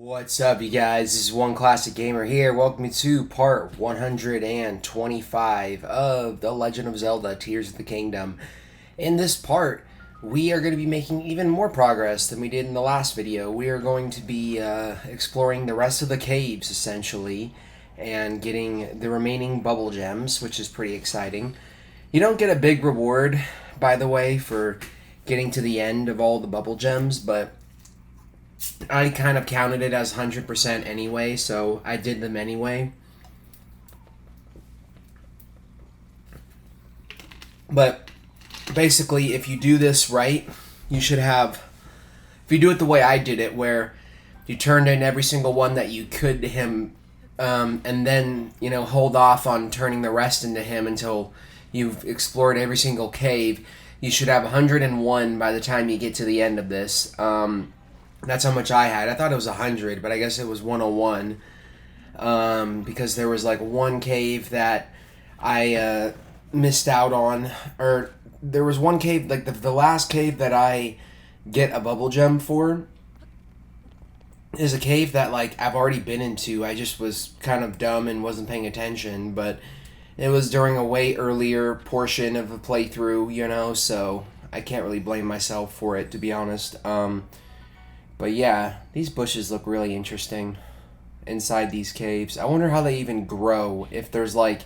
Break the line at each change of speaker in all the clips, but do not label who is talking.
What's up, you guys? This is One Classic Gamer here. Welcome to part 125 of The Legend of Zelda Tears of the Kingdom. In this part, we are going to be making even more progress than we did in the last video. We are going to be exploring the rest of the caves, essentially, and getting the remaining bubble gems, which is pretty exciting. You don't get a big reward, by the way, for getting to the end of all the bubble gems, but I kind of counted it as 100% anyway, so I did them anyway. But basically, if you do this right, you should have... If you do it the way I did it, where you turned in every single one that you could to him, and then, hold off on turning the rest into him until you've explored every single cave, you should have 101 by the time you get to the end of this. That's how much I had. I thought it was 100, but I guess it was 101. Because there was like one cave that I missed out on. Or there was one cave, like the last cave that I get a bubble gem for is a cave that like I've already been into. I just was kind of dumb and wasn't paying attention. But it was during a way earlier portion of the playthrough, so I can't really blame myself for it, to be honest. But yeah, these bushes look really interesting inside these caves. I wonder how they even grow if there's like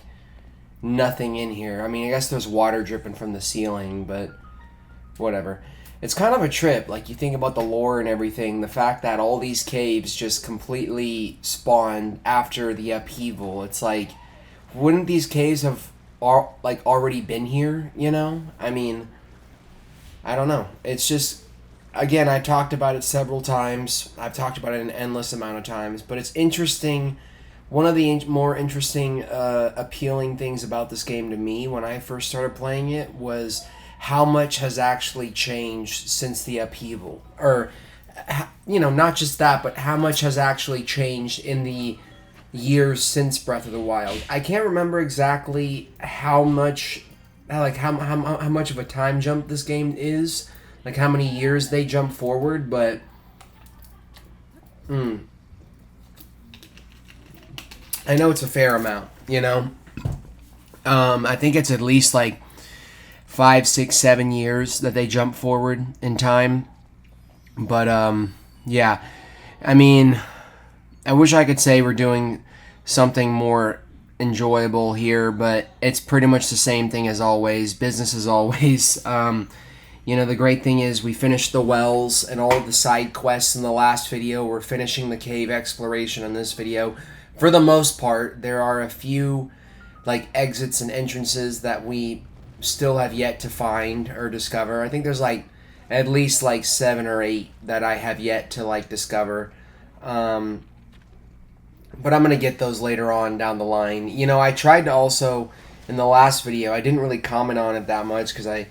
nothing in here. I mean, I guess there's water dripping from the ceiling, but whatever. It's kind of a trip. Like, you think about the lore and everything, the fact that all these caves just completely spawned after the upheaval. It's like, wouldn't these caves have already been here, I mean, I don't know. It's just... Again, I talked about it several times. I've talked about it an endless amount of times. But it's interesting. One of the more interesting, appealing things about this game to me when I first started playing it was how much has actually changed since the upheaval. Or, not just that, but how much has actually changed in the years since Breath of the Wild. I can't remember exactly how much of a time jump this game is. Like how many years they jump forward, but I know it's a fair amount, I think it's at least like 5, 6, 7 years that they jump forward in time. But yeah, I mean, I wish I could say we're doing something more enjoyable here, but it's pretty much the same thing as always. Business as always. The great thing is we finished the wells and all of the side quests in the last video. We're finishing the cave exploration in this video. For the most part, there are a few like exits and entrances that we still have yet to find or discover. I think there's like at least like 7 or 8 that I have yet to like discover. But I'm going to get those later on down the line. I tried to also, in the last video, I didn't really comment on it that much because I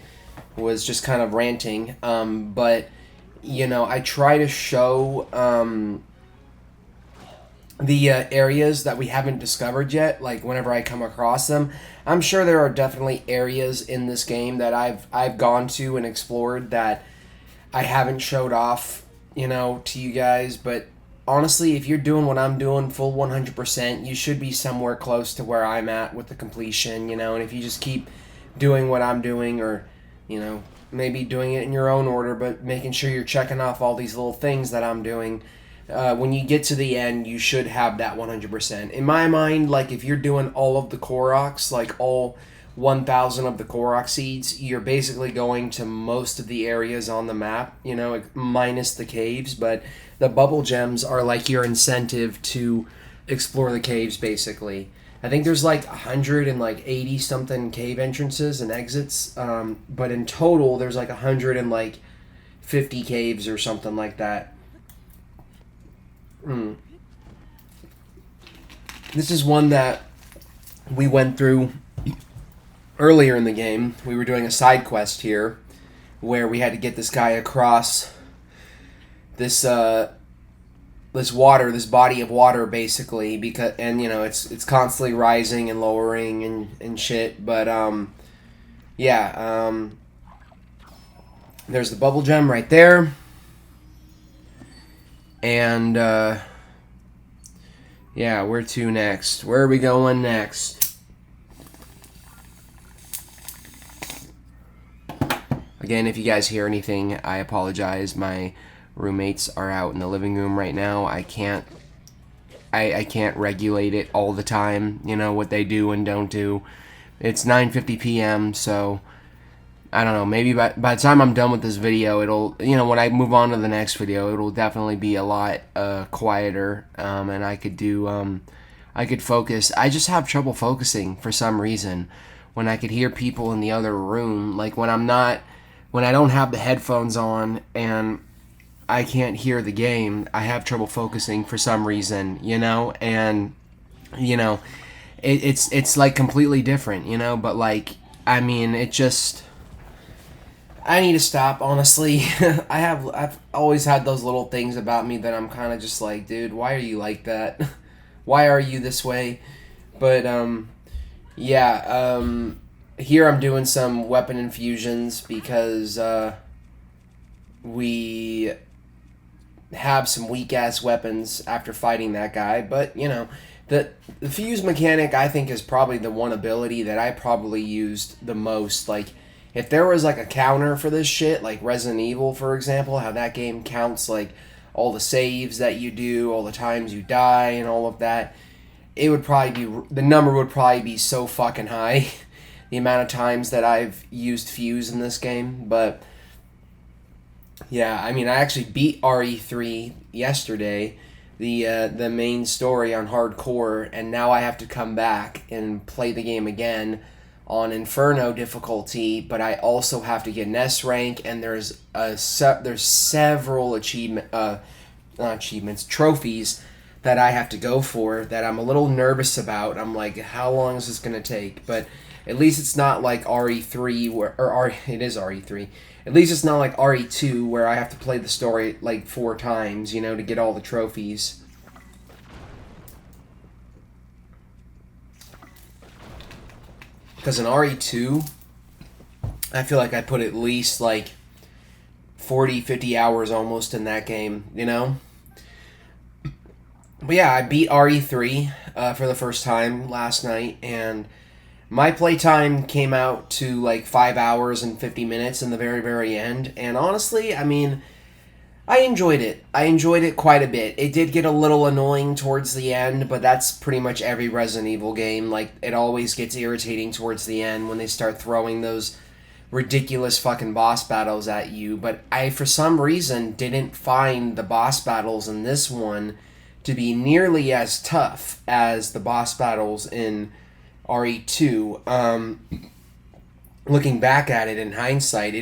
was just kind of ranting, but I try to show the areas that we haven't discovered yet, like whenever I come across them. I'm sure there are definitely areas in this game that I've gone to and explored that I haven't showed off, to you guys, but honestly, if you're doing what I'm doing full 100%, you should be somewhere close to where I'm at with the completion, and if you just keep doing what I'm doing, or maybe doing it in your own order, but making sure you're checking off all these little things that I'm doing. When you get to the end, you should have that 100%. In my mind, like, if you're doing all of the Koroks, like all 1,000 of the Korok seeds, you're basically going to most of the areas on the map, minus the caves, but the bubble gems are like your incentive to explore the caves, basically. I think there's like 180 something cave entrances and exits, but in total there's like 150 caves or something like that. This is one that we went through earlier in the game. We were doing a side quest here where we had to get this guy across this this body of water, basically, because, and it's constantly rising and lowering and shit, but there's the bubble gem right there, and Yeah, where to next? Where are we going next? Again, if you guys hear anything, I apologize. My roommates are out in the living room right now. I can't regulate it all the time, you know, what they do and don't do. It's 9:50 p.m., so I don't know, maybe by the time I'm done with this video, it'll, you know, when I move on to the next video, it'll definitely be a lot quieter, and I could focus. I just have trouble focusing for some reason when I could hear people in the other room, like when I don't have the headphones on and I can't hear the game, I have trouble focusing for some reason, you know, and, you know, it's like completely different, you know, but like, I mean, it just, I need to stop, honestly. I've always had those little things about me that I'm kind of just like, dude, why are you like that? Why are you this way? But, yeah, here I'm doing some weapon infusions because, we have some weak-ass weapons after fighting that guy, but, you know, the fuse mechanic, I think, is probably the one ability that I probably used the most. Like, if there was, like, a counter for this shit, like Resident Evil, for example, how that game counts, like, all the saves that you do, all the times you die, and all of that, it would probably be, the number would probably be so fucking high, the amount of times that I've used fuse in this game, but yeah, I mean, I actually beat RE3 yesterday, the main story on hardcore, and now I have to come back and play the game again on Inferno difficulty, but I also have to get an S rank, and there's several not achievements, trophies that I have to go for that I'm a little nervous about. I'm like, how long is this going to take? But at least it's not like RE3, it is RE3. At least it's not like RE2 where I have to play the story like 4 times, you know, to get all the trophies. Because in RE2, I feel like I put at least like 40, 50 hours almost in that game, you know? But yeah, I beat RE3 for the first time last night, and my playtime came out to like 5 hours and 50 minutes in the very, very end. And honestly, I mean, I enjoyed it. I enjoyed it quite a bit. It did get a little annoying towards the end, but that's pretty much every Resident Evil game. Like, it always gets irritating towards the end when they start throwing those ridiculous fucking boss battles at you. But I, for some reason, didn't find the boss battles in this one to be nearly as tough as the boss battles in RE2. Looking back at it in hindsight,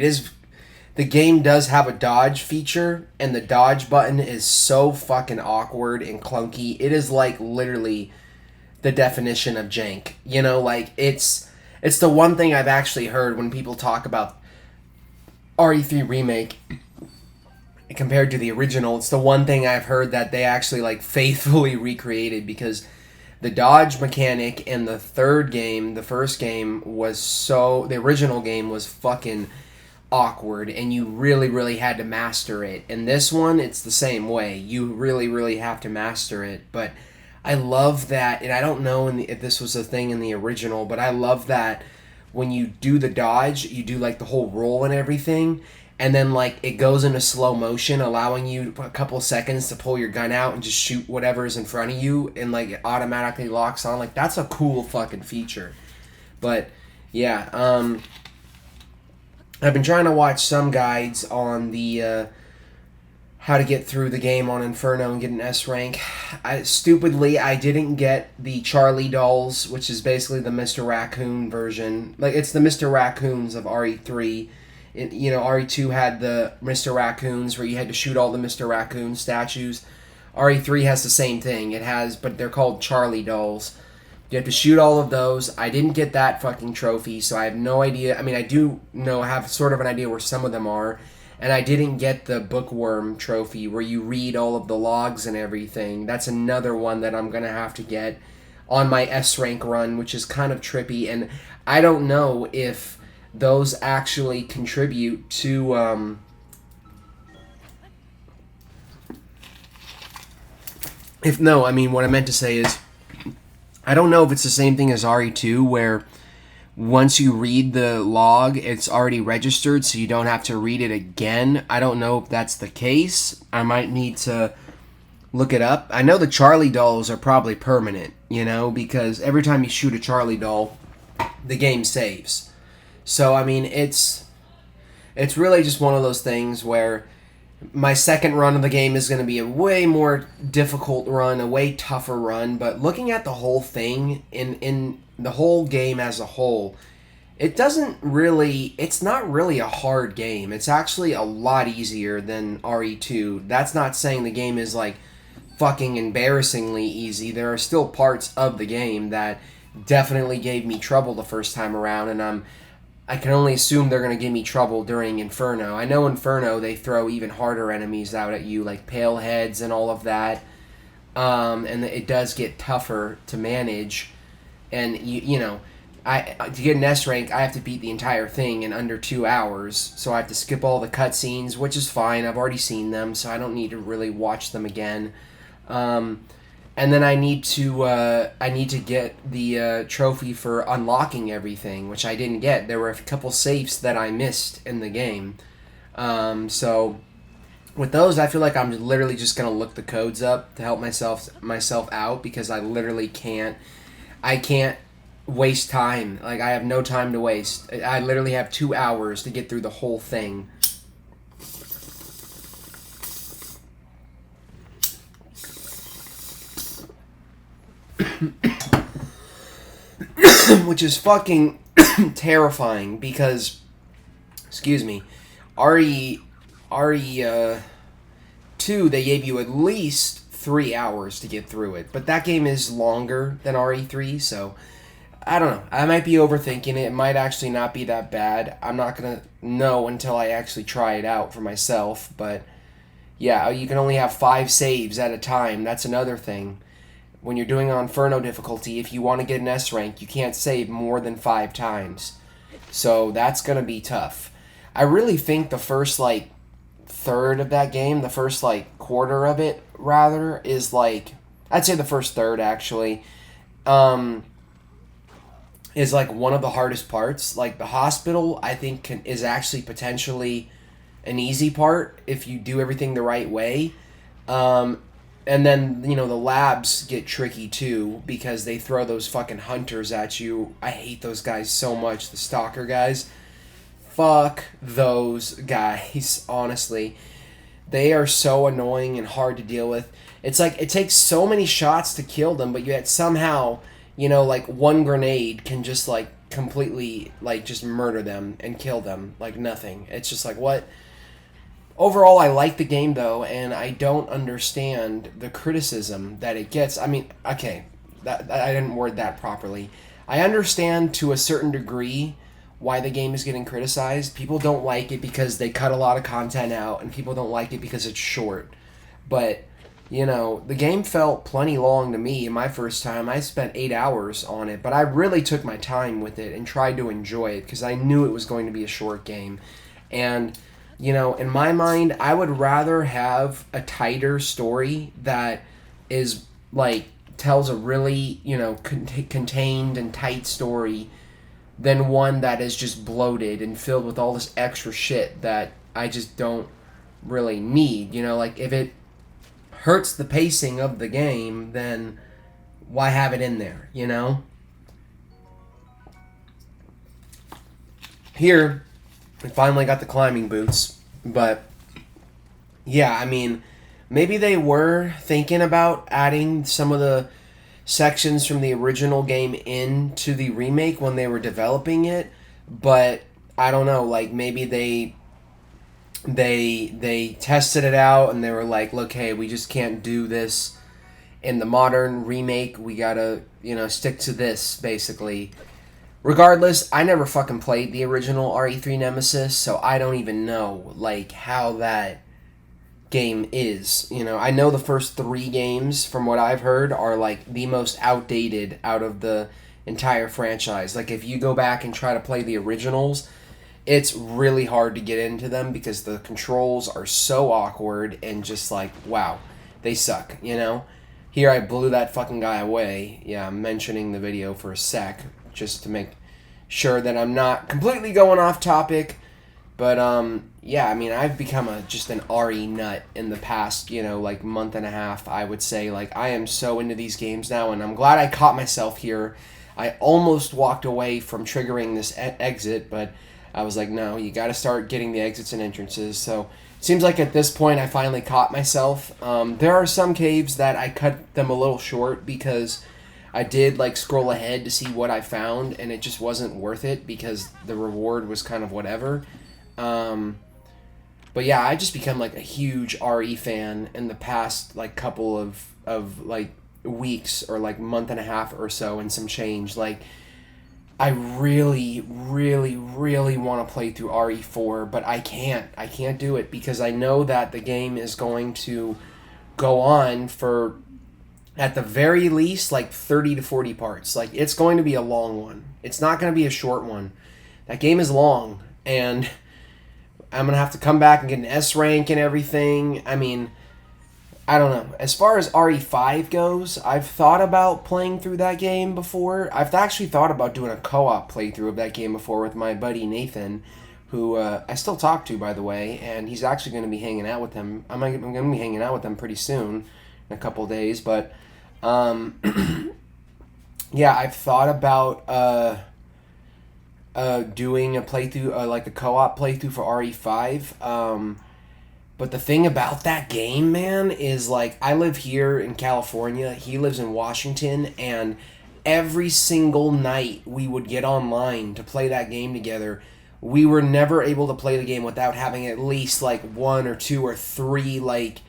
the game does have a dodge feature, and the dodge button is so fucking awkward and clunky. It is like literally the definition of jank. You know, like it's the one thing I've actually heard when people talk about RE3 remake compared to the original. It's the one thing I've heard that they actually like faithfully recreated, because the dodge mechanic in the first game the original game was fucking awkward, and you really, really had to master it. In this one, it's the same way. You really, really have to master it. But I love that, and I don't know if this was a thing in the original, but I love that when you do the dodge, you do like the whole roll and everything, and then like it goes into slow motion, allowing you a couple seconds to pull your gun out and just shoot whatever's in front of you, and like it automatically locks on. Like, that's a cool fucking feature. But yeah, I've been trying to watch some guides on the how to get through the game on Inferno and get an S rank. Stupidly, I didn't get the Charlie dolls, which is basically the Mr. Raccoon version. Like, it's the Mr. Raccoons of RE3. You know, RE2 had the Mr. Raccoons where you had to shoot all the Mr. Raccoon statues. RE3 has the same thing. But they're called Charlie dolls. You have to shoot all of those. I didn't get that fucking trophy, so I have no idea. I mean, I do have sort of an idea where some of them are. And I didn't get the Bookworm trophy where you read all of the logs and everything. That's another one that I'm going to have to get on my S rank run, which is kind of trippy. And I don't know if those actually contribute to If no, I mean what I meant to say is I don't know if it's the same thing as RE2 where once you read the log, it's already registered, so you don't have to read it again. I don't know if that's the case. I might need to look it up. I know the Charlie dolls are probably permanent, you know, because every time you shoot a Charlie doll, the game saves. So I mean, it's really just one of those things where my second run of the game is going to be a way more difficult run, a way tougher run, but looking at the whole thing in the whole game as a whole, it's not really a hard game. It's actually a lot easier than RE2. That's not saying the game is like fucking embarrassingly easy. There are still parts of the game that definitely gave me trouble the first time around, and I can only assume they're going to give me trouble during Inferno. I know Inferno, they throw even harder enemies out at you, like Pale Heads and all of that. And it does get tougher to manage. And, you know, to get an S rank, I have to beat the entire thing in under 2 hours. So I have to skip all the cutscenes, which is fine. I've already seen them, so I don't need to really watch them again. And then I need to get the trophy for unlocking everything, which I didn't get. There were a couple safes that I missed in the game. So with those, I feel like I'm literally just gonna look the codes up to help myself out because I literally can't. I can't waste time. Like, I have no time to waste. I literally have 2 hours to get through the whole thing. Which is fucking terrifying because, excuse me, RE2, they gave you at least 3 hours to get through it. But that game is longer than RE3, so I don't know. I might be overthinking it. It might actually not be that bad. I'm not going to know until I actually try it out for myself. But yeah, you can only have 5 saves at a time. That's another thing. When you're doing on Inferno difficulty, if you want to get an S rank, you can't save more than 5 times. So that's going to be tough. I really think the first, like, third of that game, the first, like, quarter of it, rather, is, like, I'd say the first third, actually, is, like, one of the hardest parts. Like, the hospital, I think, is actually potentially an easy part if you do everything the right way. And then, you know, the labs get tricky, too, because they throw those fucking hunters at you. I hate those guys so much, the stalker guys. Fuck those guys, honestly. They are so annoying and hard to deal with. It's like, it takes so many shots to kill them, but yet somehow, you know, like, one grenade can just, like, completely, like, just murder them and kill them like nothing. It's just like, what? Overall, I like the game, though, and I don't understand the criticism that it gets. I mean, okay, I didn't word that properly. I understand to a certain degree why the game is getting criticized. People don't like it because they cut a lot of content out, and people don't like it because it's short. But, you know, the game felt plenty long to me my first time. I spent 8 hours on it, but I really took my time with it and tried to enjoy it because I knew it was going to be a short game. And, you know, in my mind, I would rather have a tighter story that is, like, tells a really, you know, contained and tight story than one that is just bloated and filled with all this extra shit that I just don't really need. You know, like, if it hurts the pacing of the game, then why have it in there, you know? Here, we finally got the climbing boots, but yeah, I mean, maybe they were thinking about adding some of the sections from the original game into the remake when they were developing it, but I don't know, like, maybe they tested it out and they were like, look, hey, we just can't do this in the modern remake. We gotta, you know, stick to this, basically. Regardless, I never fucking played the original RE3 Nemesis, so I don't even know, like, how that game is. You know, I know the first 3 games, from what I've heard, are, like, the most outdated out of the entire franchise. Like, if you go back and try to play the originals, it's really hard to get into them because the controls are so awkward and just like, wow, they suck, you know? here I blew that fucking guy away. Yeah, I'm mentioning the video for a sec, just to make sure that I'm not completely going off topic. But, yeah, I mean, I've become just an RE nut in the past, like month and a half, I would say. Like, I am so into these games now, and I'm glad I caught myself here. I almost walked away from triggering this exit, but I was like, no, you got to start getting the exits and entrances. So it seems like at this point I finally caught myself. There are some caves that I cut them a little short because I did like scroll ahead to see what I found, and it just wasn't worth it because the reward was kind of whatever. But yeah, I just become like a huge RE fan in the past like couple of like weeks or like month and a half or so and some change. Like, I really, really, really want to play through RE4, but I can't do it because I know that the game is going to go on for, at the very least, like 30 to 40 parts. Like, it's going to be a long one. It's not going to be a short one. That game is long, and I'm going to have to come back and get an S rank and everything. I mean, I don't know. As far as RE5 goes, I've thought about playing through that game before. I've actually thought about doing a co-op playthrough of that game before with my buddy Nathan, who I still talk to, by the way, and he's actually going to be hanging out with him. I'm going to be hanging out with him pretty soon, in a couple of days, but yeah, I've thought about doing a playthrough, like a co-op playthrough for RE5. But the thing about that game, man, is like I live here in California. He lives in Washington, and every single night we would get online to play that game together. We were never able to play the game without having at least like 1 or 2 or 3 like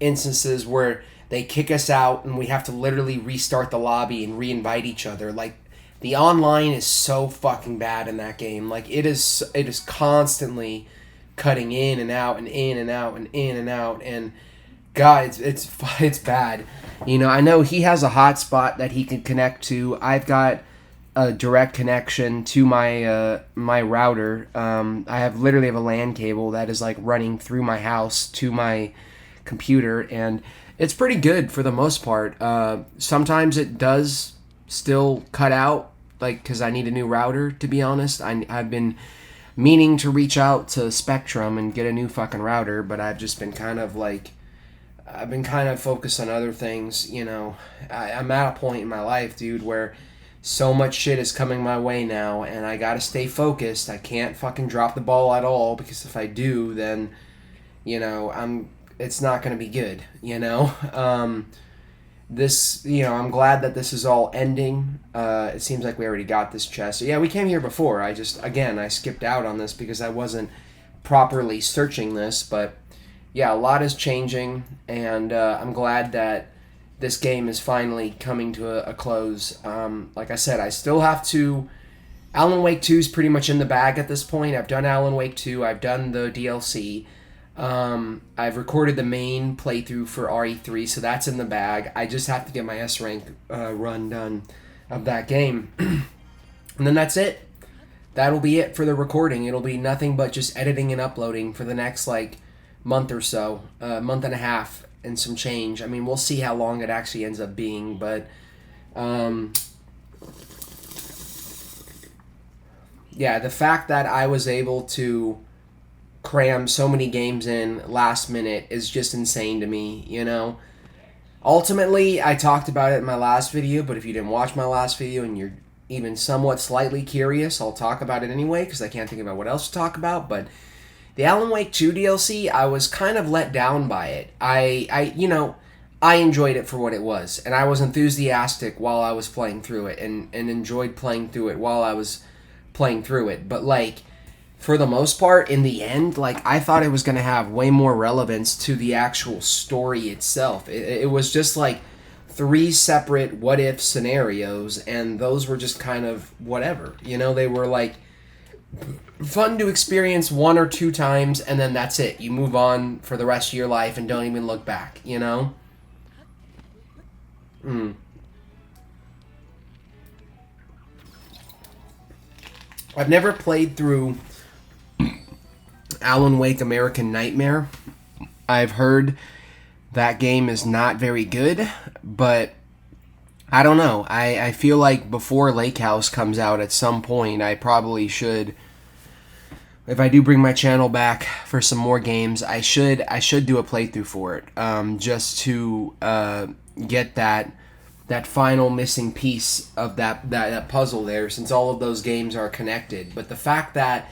instances where they kick us out and we have to literally restart the lobby and re-invite each other. Like, the online is so fucking bad in that game. Like, it is constantly cutting in and out and in and out and in and out, and God, it's bad. I know he has a hotspot that he can connect to. I've got a direct connection to my my router. I literally have a LAN cable that is like running through my house to my computer, and it's pretty good for the most part. Sometimes it does still cut out, like, because I need a new router, to be honest. I've been meaning to reach out to Spectrum and get a new fucking router, but I've just been kind of focused on other things. I'm at a point in my life, dude, where so much shit is coming my way now, and I gotta stay focused. I can't fucking drop the ball at all, because if I do, then, it's not gonna be good, I'm glad that this is all ending. It seems like we already got this chest. So yeah, we came here before. I skipped out on this because I wasn't properly searching this. But yeah, a lot is changing, and I'm glad that this game is finally coming to a close. Like I said, I still have to... Alan Wake 2 is pretty much in the bag at this point. I've done Alan Wake 2. I've done the DLC. I've recorded the main playthrough for RE3, so that's in the bag. I just have to get my S rank run done of that game. And then that's it. That'll be it for the recording. It'll be nothing but just editing and uploading for the next like month or so, month and a half and some change. I mean, we'll see how long it actually ends up being, but yeah, the fact that I was able to cram so many games in last minute is just insane to me, Ultimately, I talked about it in my last video, but if you didn't watch my last video and you're even somewhat slightly curious, I'll talk about it anyway, because I can't think about what else to talk about. But the Alan Wake 2 DLC, I was kind of let down by it. I enjoyed it for what it was, and I was enthusiastic while I was playing through it, and enjoyed playing through it while I was playing through it. But, like, for the most part, in the end, like, I thought it was going to have way more relevance to the actual story itself. It was just, like, 3 separate what-if scenarios, and those were just kind of whatever. They were, like, fun to experience 1 or 2 times, and then that's it. You move on for the rest of your life and don't even look back, I've never played through Alan Wake American Nightmare. I've heard That game is not very good, but I don't know. I feel like before Lake House comes out at some point, I probably should, if I do bring my channel back for some more games, I should do a playthrough for it, just to get that final missing piece of that puzzle there, since all of those games are connected. But the fact that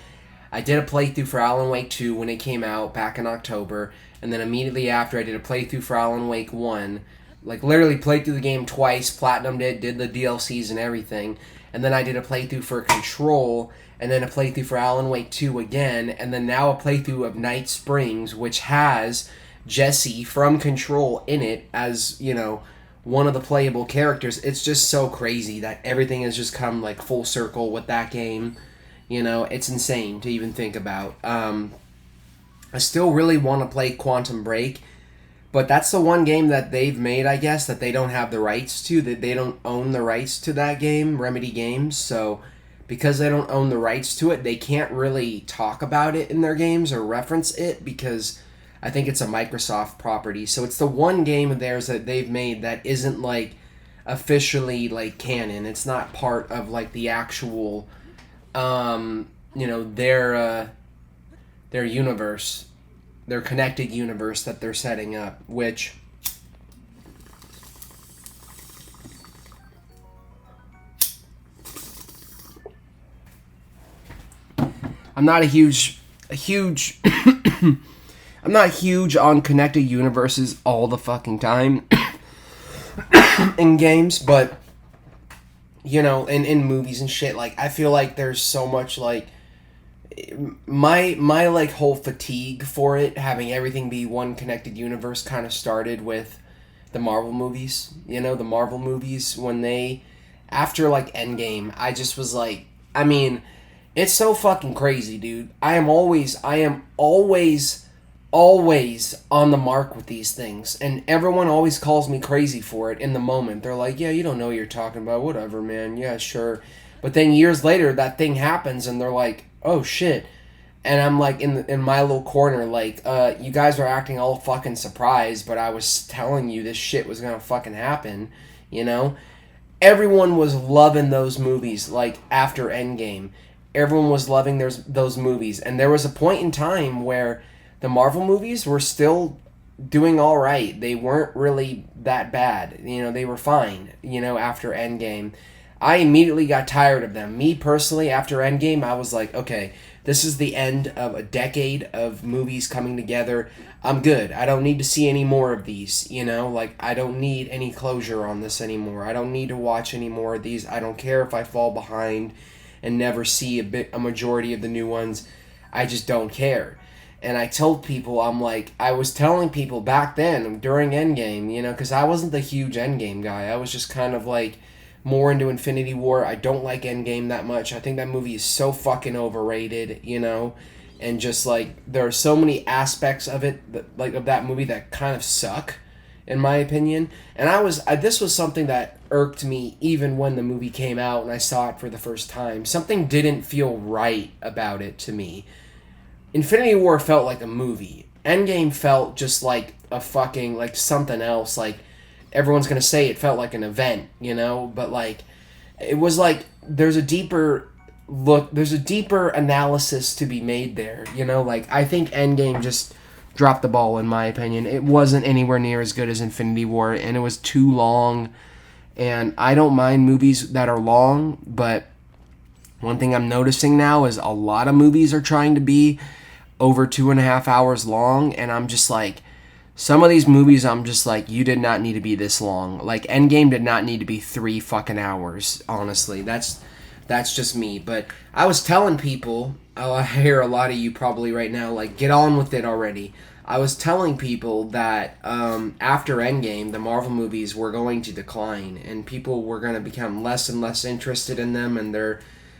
I did a playthrough for Alan Wake 2 when it came out back in October, and then immediately after I did a playthrough for Alan Wake 1, like literally played through the game twice, platinumed it, did the DLCs and everything, and then I did a playthrough for Control, and then a playthrough for Alan Wake 2 again, and then now a playthrough of Night Springs, which has Jesse from Control in it as, you know, one of the playable characters. It's just so crazy that everything has just come like full circle with that game. You know, it's insane to even think about. I still really want to play Quantum Break, but that's the one game that they've made, I guess, that they don't have the rights to, that they don't own the rights to that game, Remedy Games. So because they don't own the rights to it, they can't really talk about it in their games or reference it, because I think it's a Microsoft property. So it's the one game of theirs that they've made that isn't like officially like canon. It's not part of like the actual you know, their universe, their connected universe that they're setting up, which I'm not a huge I'm not huge on connected universes all the fucking time in games, but you know, in movies and shit, like, I feel like there's so much, like, my like, whole fatigue for it, having everything be one connected universe, kind of started with the Marvel movies. You know, the Marvel movies, when they, after, like, Endgame, I just was like, I mean, it's so fucking crazy, dude. I am always on the mark with these things, and everyone always calls me crazy for it in the moment. They're like, yeah, you don't know what you're talking about, whatever, man, yeah, sure. But then years later, that thing happens, and they're like, oh shit. And I'm like, in my little corner, like, you guys are acting all fucking surprised, but I was telling you this shit was gonna fucking happen, you know? Everyone was loving those movies, like, after Endgame. Everyone was loving those movies, and there was a point in time where the Marvel movies were still doing all right. They weren't really that bad. You know, they were fine, you know, after Endgame. I immediately got tired of them. Me, personally, after Endgame, I was like, okay, this is the end of a decade of movies coming together. I'm good. I don't need to see any more of these, you know? Like, I don't need any closure on this anymore. I don't need to watch any more of these. I don't care if I fall behind and never see a majority of the new ones. I just don't care. And I told people, I was telling people back then, during Endgame, you know, because I wasn't the huge Endgame guy. I was just kind of, like, more into Infinity War. I don't like Endgame that much. I think that movie is so fucking overrated, you know? And just, like, there are so many aspects of it, of that movie that kind of suck, in my opinion. And this was something that irked me even when the movie came out and I saw it for the first time. Something didn't feel right about it to me. Infinity War felt like a movie. Endgame felt just like a fucking, like, something else. Like, everyone's gonna say it felt like an event, you know? But, like, it was like, there's a deeper analysis to be made there, you know? Like, I think Endgame just dropped the ball, in my opinion. It wasn't anywhere near as good as Infinity War, and it was too long. And I don't mind movies that are long, but one thing I'm noticing now is a lot of movies are trying to be over 2.5 hours long, and I'm just like, some of these movies, I'm just like, you did not need to be this long. Like, Endgame did not need to be 3 fucking hours, honestly. That's just me. But I was telling people, I hear a lot of you probably right now, like, get on with it already. I was telling people that after Endgame, the Marvel movies were going to decline, and people were going to become less and less interested in them, and they're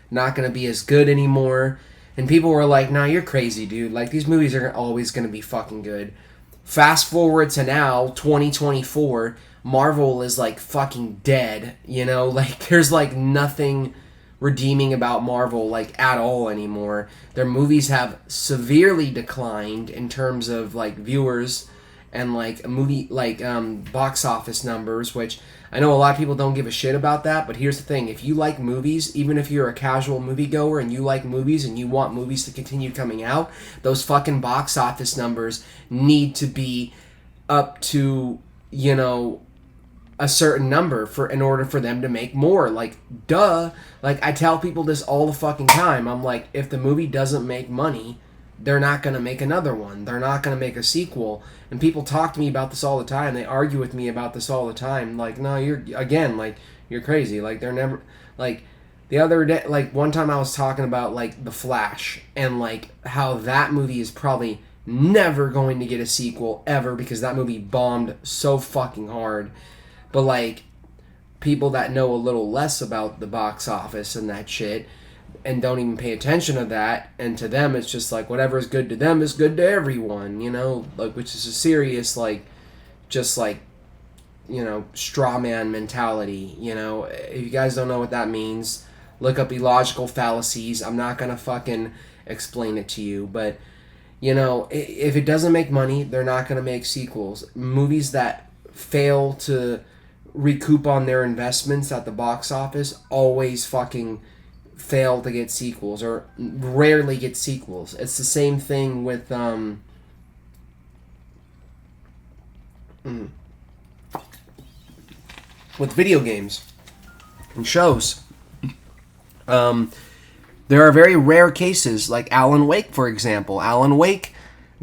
not going to be as good anymore. And people were like, nah, you're crazy, dude. Like, these movies are always going to be fucking good. Fast forward to now, 2024, Marvel is, like, fucking dead, you know? Like, there's, like, nothing redeeming about Marvel, like, at all anymore. Their movies have severely declined in terms of, like, viewers and like a movie like box office numbers, which I know a lot of people don't give a shit about that, but here's the thing: if you like movies, even if you're a casual moviegoer and you like movies and you want movies to continue coming out, those fucking box office numbers need to be up to, you know, a certain number for in order for them to make more. Like, duh. Like, I tell people this all the fucking time. I'm like, if the movie doesn't make money, they're not going to make another one. They're not going to make a sequel. And people talk to me about this all the time. They argue with me about this all the time. Like, no, you're crazy. Like, they're never, like, the other day, like, one time I was talking about, like, The Flash, and, like, how that movie is probably never going to get a sequel ever because that movie bombed so fucking hard. But, like, people that know a little less about the box office and that shit and don't even pay attention to that, and to them it's just like whatever is good to them is good to everyone, you know, like, which is a serious, like, just like, you know, straw man mentality, you know. If you guys don't know what that means, look up illogical fallacies. I'm not gonna fucking explain it to you, but, you know, if it doesn't make money, they're not gonna make sequels. Movies that fail to recoup on their investments at the box office always fucking fail to get sequels, or rarely get sequels. It's the same thing with video games and shows. There are very rare cases, like Alan Wake, for example. Alan Wake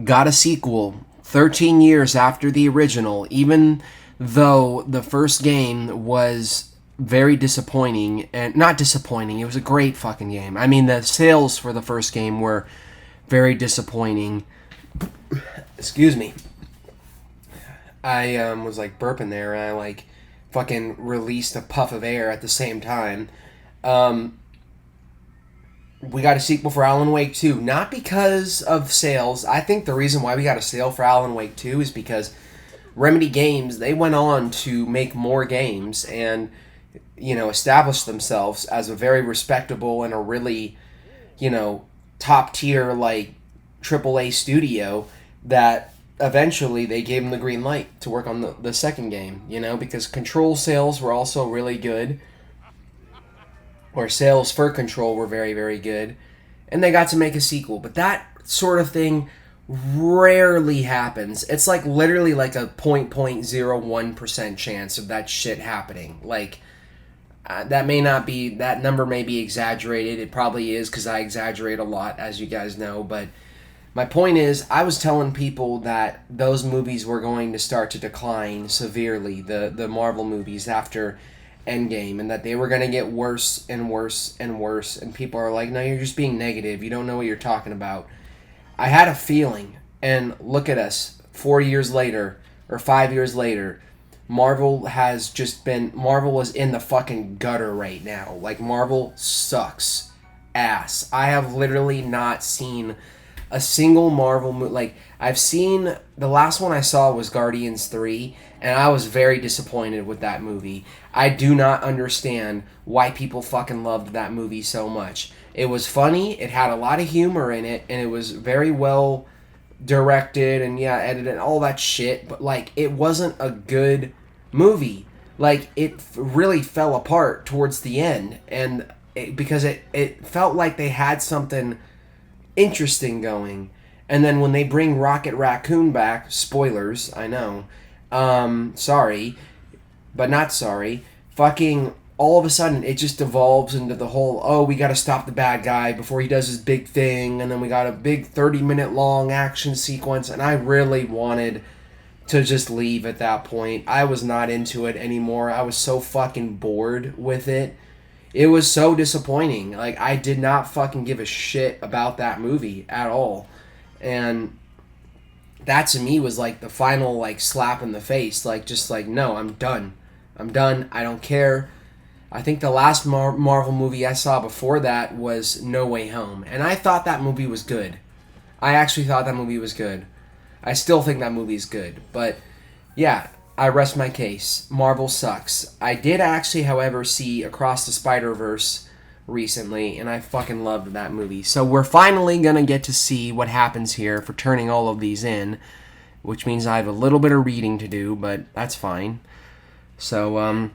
got a sequel 13 years after the original, even though the first game was very disappointing. And not disappointing, it was a great fucking game. I mean, the sales for the first game were very disappointing. Excuse me. I was like burping there, and I like fucking released a puff of air at the same time. We got a sequel for Alan Wake 2, not because of sales. I think the reason why we got a sale for Alan Wake 2 is because Remedy Games, they went on to make more games and, you know, establish themselves as a very respectable and a really, you know, top tier, like, AAA studio that eventually they gave them the green light to work on the second game, you know, because Control sales were also really good, or sales for Control were very, very good, and they got to make a sequel. But that sort of thing rarely happens. It's like literally like a 0.01% chance of that shit happening. Like, that may not be, that number may be exaggerated. It probably is, because I exaggerate a lot, as you guys know. But my point is, I was telling people that those movies were going to start to decline severely, the Marvel movies after Endgame, and that they were going to get worse and worse and worse. And people are like, no, you're just being negative. You don't know what you're talking about. I had a feeling, and look at us, 4 years later, or 5 years later, Marvel is in the fucking gutter right now. Like, Marvel sucks ass. I have literally not seen a single Marvel movie. Like, I've seen, the last one I saw was Guardians 3, and I was very disappointed with that movie. I do not understand why people fucking loved that movie so much. It was funny, it had a lot of humor in it, and it was very well directed and, yeah, edited and all that shit, but, like, it wasn't a good movie. Like, it really fell apart towards the end, and because it felt like they had something interesting going. And then when they bring Rocket Raccoon back, spoilers, I know, sorry, but not sorry, fucking all of a sudden it just devolves into the whole, oh, we gotta stop the bad guy before he does his big thing, and then we got a big 30-minute long action sequence, and I really wanted to just leave at that point. I was not into it anymore. I was so fucking bored with it. It was so disappointing. Like, I did not fucking give a shit about that movie at all. And that to me was like the final, like, slap in the face. Like, just like, no, I'm done. I'm done. I don't care. I think the last Marvel movie I saw before that was No Way Home. And I thought that movie was good. I actually thought that movie was good. I still think that movie is good. But, yeah, I rest my case. Marvel sucks. I did actually, however, see Across the Spider-Verse recently, and I fucking loved that movie. So we're finally going to get to see what happens here for turning all of these in. which means I have a little bit of reading to do, but that's fine. So,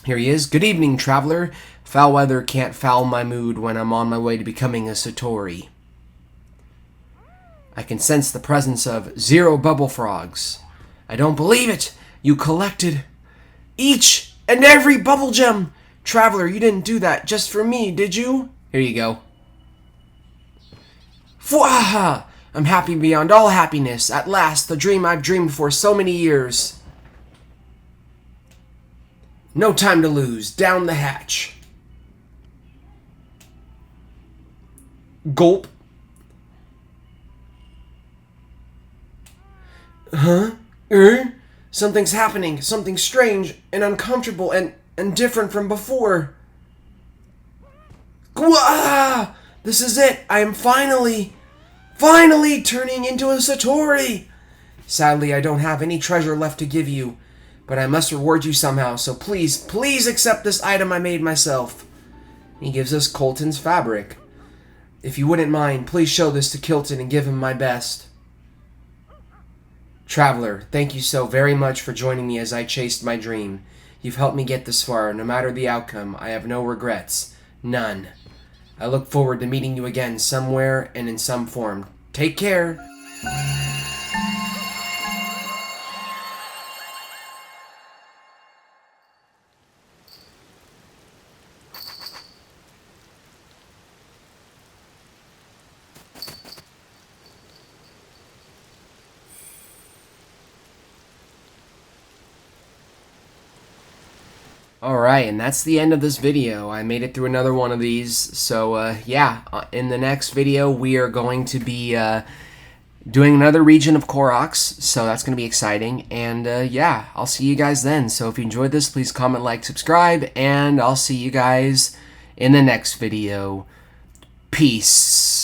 here he is. Good evening, traveler. Foul weather can't foul my mood when I'm on my way to becoming a Satori. I can sense the presence of 0 bubble frogs. I don't believe it! You collected each and every bubble gem! Traveler, you didn't do that just for me, did you? Here you go. Fwaha! I'm happy beyond all happiness. At last, the dream I've dreamed for so many years. No time to lose. Down the hatch. Gulp. Huh? Something's happening. Something strange and uncomfortable and different from before. Gwa! This is it. I am finally turning into a Satori. Sadly, I don't have any treasure left to give you, but I must reward you somehow, so please accept this item I made myself. He gives us Colton's fabric. If you wouldn't mind, please show this to Kilton and give him my best. Traveler, thank you so very much for joining me as I chased my dream. You've helped me get this far. No matter the outcome, I have no regrets. None. I look forward to meeting you again somewhere and in some form. Take care. Alright, and that's the end of this video. I made it through another one of these. So, yeah, in the next video, we are going to be doing another region of Koroks. So that's going to be exciting. And, yeah, I'll see you guys then. So if you enjoyed this, please comment, like, subscribe. And I'll see you guys in the next video. Peace.